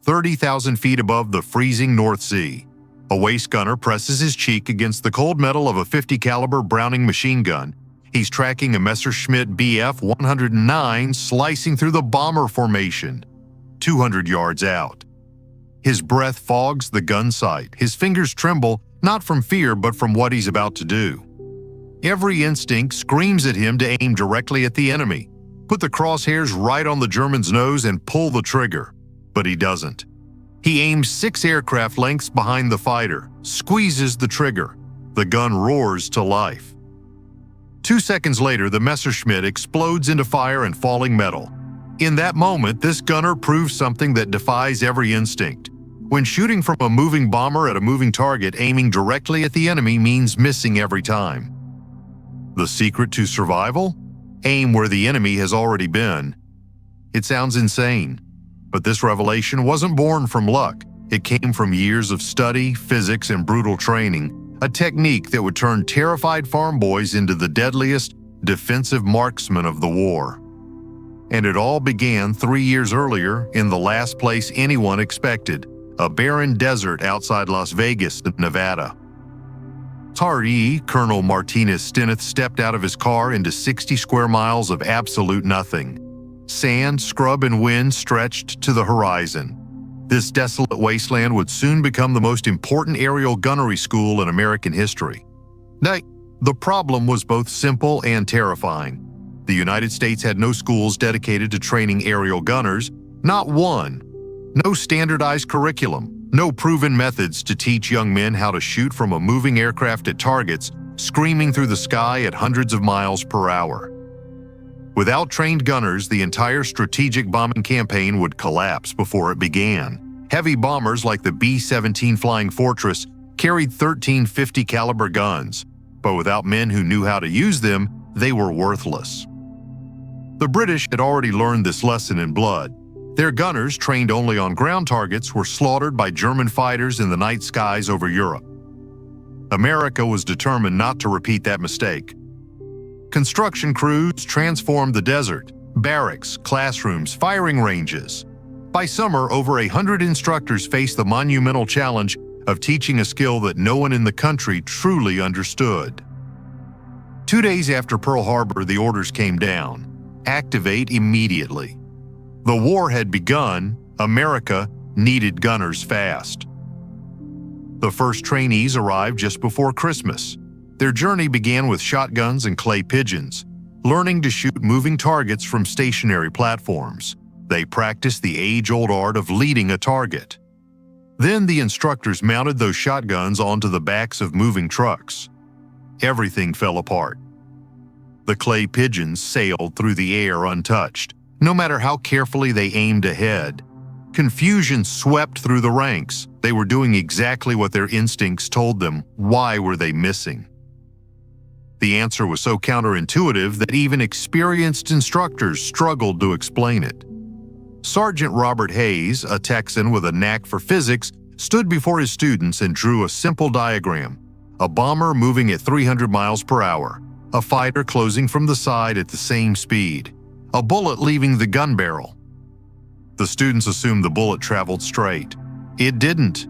30,000 feet above the freezing North Sea. A waist gunner presses his cheek against the cold metal of a 50 caliber Browning machine gun. He's tracking a Messerschmitt Bf 109 slicing through the bomber formation, 200 yards out. His breath fogs the gun sight. His fingers tremble, not from fear but from what he's about to do. Every instinct screams at him to aim directly at the enemy, put the crosshairs right on the German's nose and pull the trigger. But he doesn't. He aims 6 aircraft lengths behind the fighter, squeezes the trigger. The gun roars to life. 2 seconds later, the Messerschmitt explodes into fire and falling metal. In that moment, this gunner proves something that defies every instinct. When shooting from a moving bomber at a moving target, aiming directly at the enemy means missing every time. The secret to survival? Aim where the enemy has already been. It sounds insane, but this revelation wasn't born from luck. It came from years of study, physics, and brutal training, a technique that would turn terrified farm boys into the deadliest defensive marksmen of the war. And it all began 3 years earlier in the last place anyone expected, a barren desert outside Las Vegas, Nevada. Taree, Colonel Martinez Steneth stepped out of his car into 60 square miles of absolute nothing. Sand, scrub, and wind stretched to the horizon. This desolate wasteland would soon become the most important aerial gunnery school in American history. Now, the problem was both simple and terrifying. The United States had no schools dedicated to training aerial gunners, not one. No standardized curriculum, no proven methods to teach young men how to shoot from a moving aircraft at targets screaming through the sky at hundreds of miles per hour. Without trained gunners, the entire strategic bombing campaign would collapse before it began. Heavy bombers like the B-17 Flying Fortress carried 13 50 caliber guns, but without men who knew how to use them, they were worthless. The British had already learned this lesson in blood. Their gunners, trained only on ground targets, were slaughtered by German fighters in the night skies over Europe. America was determined not to repeat that mistake. Construction crews transformed the desert, barracks, classrooms, firing ranges. By summer, over 100 instructors faced the monumental challenge of teaching a skill that no one in the country truly understood. 2 days after Pearl Harbor, the orders came down. Activate immediately. The war had begun. America needed gunners fast. The first trainees arrived just before Christmas. Their journey began with shotguns and clay pigeons, learning to shoot moving targets from stationary platforms. They practiced the age-old art of leading a target. Then the instructors mounted those shotguns onto the backs of moving trucks. Everything fell apart. The clay pigeons sailed through the air untouched, no matter how carefully they aimed ahead. Confusion swept through the ranks. They were doing exactly what their instincts told them. Why were they missing? The answer was so counterintuitive that even experienced instructors struggled to explain it. Sergeant Robert Hayes, a Texan with a knack for physics, stood before his students and drew a simple diagram. A bomber moving at 300 miles per hour, a fighter closing from the side at the same speed, a bullet leaving the gun barrel. The students assumed the bullet traveled straight. It didn't.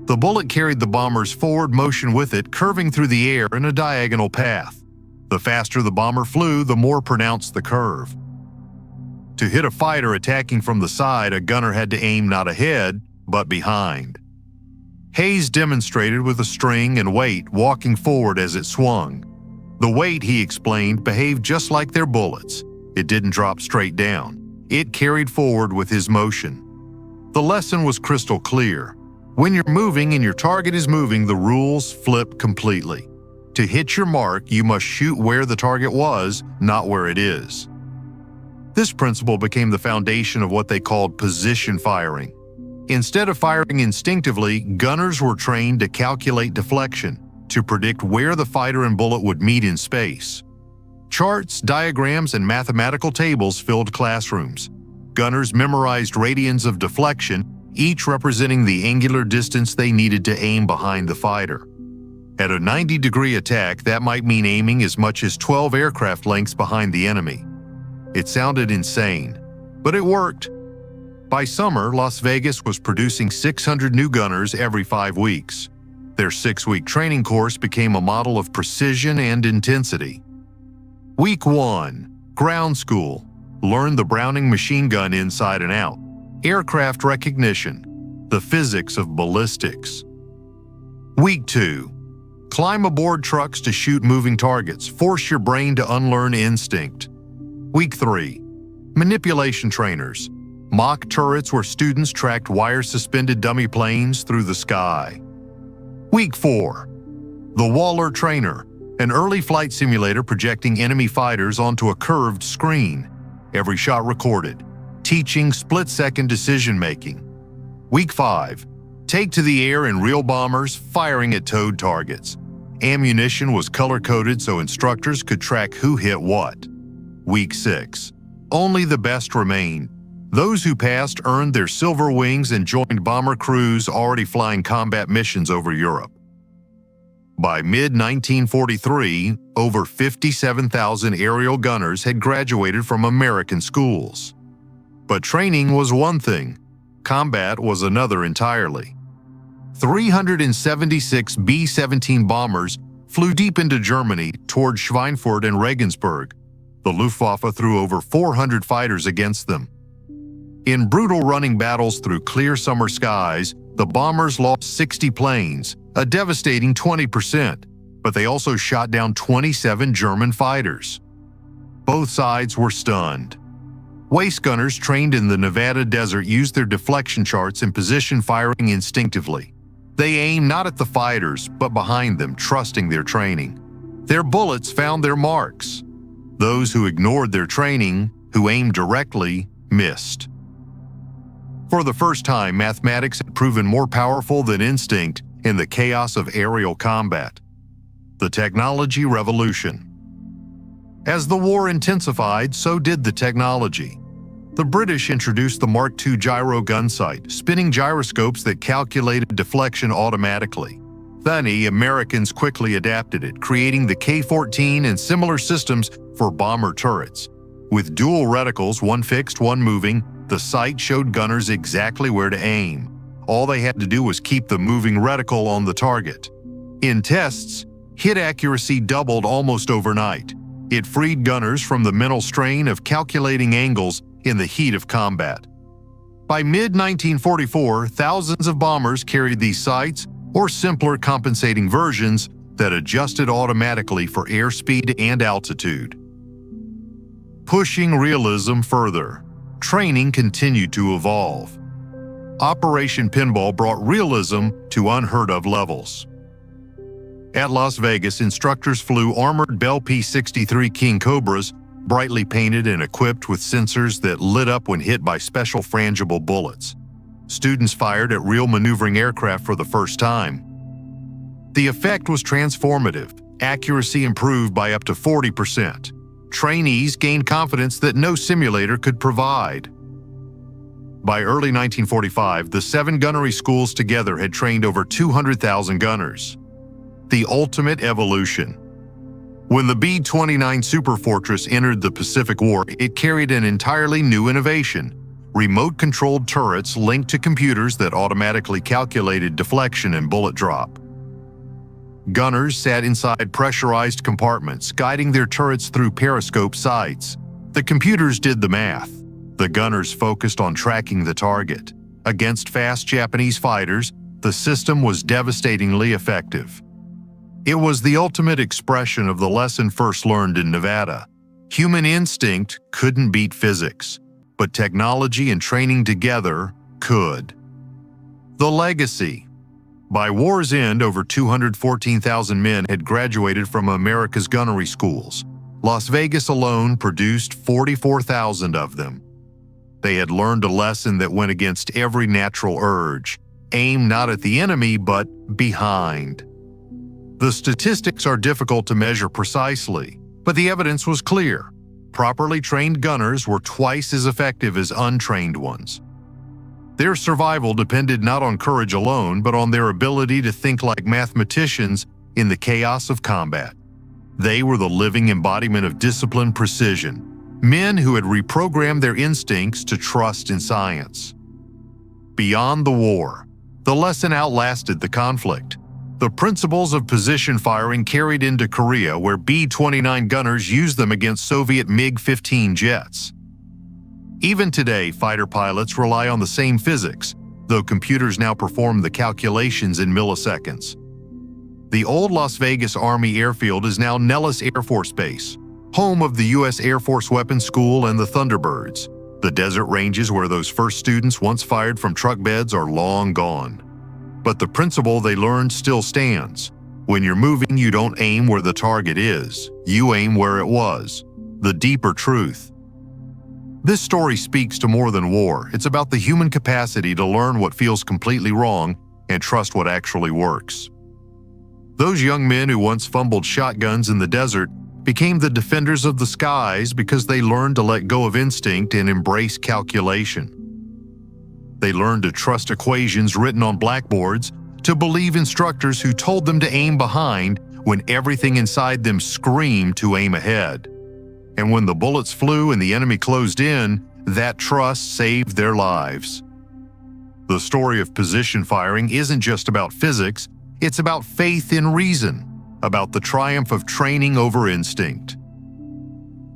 The bullet carried the bomber's forward motion with it, curving through the air in a diagonal path. The faster the bomber flew, the more pronounced the curve. To hit a fighter attacking from the side, a gunner had to aim not ahead, but behind. Hayes demonstrated with a string and weight, walking forward as it swung. The weight, he explained, behaved just like their bullets. It didn't drop straight down. It carried forward with his motion. The lesson was crystal clear. When you're moving and your target is moving, the rules flip completely. To hit your mark, you must shoot where the target was, not where it is. This principle became the foundation of what they called position firing. Instead of firing instinctively, gunners were trained to calculate deflection, to predict where the fighter and bullet would meet in space. Charts, diagrams, and mathematical tables filled classrooms. Gunners memorized radians of deflection, each representing the angular distance they needed to aim behind the fighter. At a 90-degree attack, that might mean aiming as much as 12 aircraft lengths behind the enemy. It sounded insane, but it worked. By summer, Las Vegas was producing 600 new gunners every 5 weeks. Their 6-week training course became a model of precision and intensity. Week 1. Ground School. Learn the Browning machine gun inside and out. Aircraft recognition. The physics of ballistics. Week 2. Climb aboard trucks to shoot moving targets. Force your brain to unlearn instinct. Week 3. Manipulation trainers. Mock turrets where students tracked wire-suspended dummy planes through the sky. Week 4. The Waller Trainer, an early flight simulator projecting enemy fighters onto a curved screen. Every shot recorded, teaching split-second decision-making. Week 5. Take to the air in real bombers, firing at towed targets. Ammunition was color-coded so instructors could track who hit what. Week 6. Only the best remain. Those who passed earned their silver wings and joined bomber crews already flying combat missions over Europe. By mid-1943, over 57,000 aerial gunners had graduated from American schools. But training was one thing, combat was another entirely. 376 B-17 bombers flew deep into Germany toward Schweinfurt and Regensburg. The Luftwaffe threw over 400 fighters against them. In brutal running battles through clear summer skies, the bombers lost 60 planes, a devastating 20%, but they also shot down 27 German fighters. Both sides were stunned. Waist gunners trained in the Nevada desert used their deflection charts and position firing instinctively. They aimed not at the fighters, but behind them, trusting their training. Their bullets found their marks. Those who ignored their training, who aimed directly, missed. For the first time, mathematics had proven more powerful than instinct in the chaos of aerial combat. The technology revolution. As the war intensified, so did the technology. The British introduced the Mark II gyro gun sight, spinning gyroscopes that calculated deflection automatically. Then the Americans quickly adapted it, creating the K-14 and similar systems for bomber turrets. With dual reticles, one fixed, one moving, the sight showed gunners exactly where to aim. All they had to do was keep the moving reticle on the target. In tests, hit accuracy doubled almost overnight. It freed gunners from the mental strain of calculating angles in the heat of combat. By mid-1944, thousands of bombers carried these sights or simpler compensating versions that adjusted automatically for airspeed and altitude. Pushing realism further, training continued to evolve. Operation Pinball brought realism to unheard-of levels. At Las Vegas, instructors flew armored Bell P-63 King Cobras, brightly painted and equipped with sensors that lit up when hit by special frangible bullets. Students fired at real maneuvering aircraft for the first time. The effect was transformative. Accuracy improved by up to 40%. Trainees gained confidence that no simulator could provide. By early 1945, the 7 gunnery schools together had trained over 200,000 gunners. The ultimate evolution. When the B-29 Superfortress entered the Pacific War, it carried an entirely new innovation: remote-controlled turrets linked to computers that automatically calculated deflection and bullet drop. Gunners sat inside pressurized compartments, guiding their turrets through periscope sights. The computers did the math. The gunners focused on tracking the target. Against fast Japanese fighters, the system was devastatingly effective. It was the ultimate expression of the lesson first learned in Nevada. Human instinct couldn't beat physics, but technology and training together could. The legacy. By war's end, over 214,000 men had graduated from America's gunnery schools. Las Vegas alone produced 44,000 of them. They had learned a lesson that went against every natural urge: aim not at the enemy, but behind. The statistics are difficult to measure precisely, but the evidence was clear. Properly trained gunners were twice as effective as untrained ones. Their survival depended not on courage alone, but on their ability to think like mathematicians in the chaos of combat. They were the living embodiment of disciplined precision, men who had reprogrammed their instincts to trust in science. beyond the war. The lesson outlasted the conflict. The principles of position firing carried into Korea, where B-29 gunners used them against Soviet MiG-15 jets. Even today, fighter pilots rely on the same physics, though computers now perform the calculations in milliseconds. The old Las Vegas Army Airfield is now Nellis Air Force Base, home of the U.S. Air Force Weapons School and the Thunderbirds. The desert ranges where those first students once fired from truck beds are long gone. But the principle they learned still stands. When you're moving, you don't aim where the target is. You aim where it was. The deeper truth. This story speaks to more than war. It's about the human capacity to learn what feels completely wrong and trust what actually works. Those young men who once fumbled shotguns in the desert became the defenders of the skies because they learned to let go of instinct and embrace calculation. They learned to trust equations written on blackboards, to believe instructors who told them to aim behind when everything inside them screamed to aim ahead. And when the bullets flew and the enemy closed in, that trust saved their lives. The story of position firing isn't just about physics, it's about faith in reason, about the triumph of training over instinct.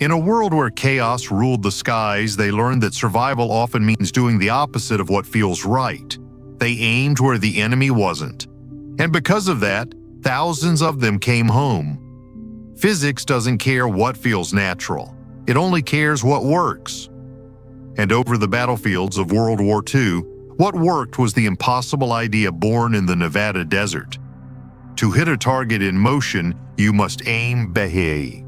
In a world where chaos ruled the skies, they learned that survival often means doing the opposite of what feels right. They aimed where the enemy wasn't. And because of that, thousands of them came home. Physics doesn't care what feels natural. It only cares what works. And over the battlefields of World War II, what worked was the impossible idea born in the Nevada desert. To hit a target in motion, you must aim behi.